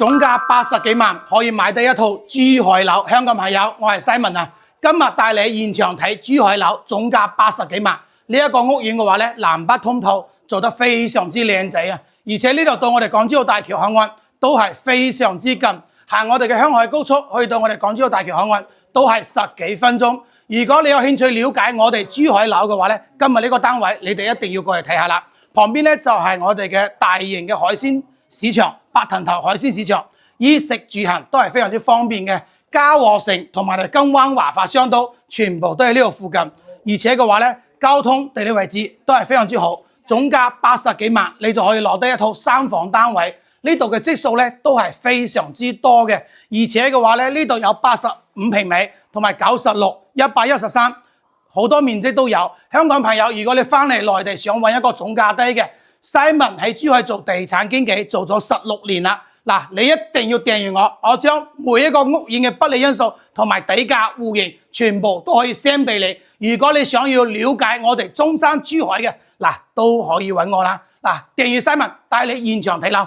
總價80幾萬可以買得一套珠海樓。香港朋友，我係 Simon 啊，今日帶你現場睇珠海樓，總價80幾萬。呢一個屋苑嘅話咧，南北通透，做得非常之靚仔啊！而且呢度到我哋港珠澳大橋口岸都係非常之近，行我哋嘅香海高速去到我哋港珠澳大橋口岸都係10幾分鐘。如果你有興趣了解我哋珠海樓嘅話咧，今日呢個單位你哋一定要過嚟睇下啦。旁邊咧就係我哋嘅大型嘅海鮮市場，白藤頭海鮮市場，衣食住行都係非常之方便嘅。嘉禾城同埋金灣華發商都全部都喺呢度附近，而且嘅話咧，交通地理位置都係非常之好。總價80幾萬，你就可以攞得一套3房單位。呢度嘅積數咧都係非常之多嘅，而且嘅話咧，呢度有85平米同埋96、113，好多面積都有。香港朋友，如果你翻嚟內地想揾一個總價低嘅 ，Simon 喺珠海做地產經紀做咗16年啦。嗱，你一定要訂閱我將每一個屋苑嘅不利因素同埋底價戶型全部都可以 send 俾你。如果你想要了解我哋中山珠海嘅，嗱都可以揾我啦。嗱，訂閱 Simon 帶你現場睇樓。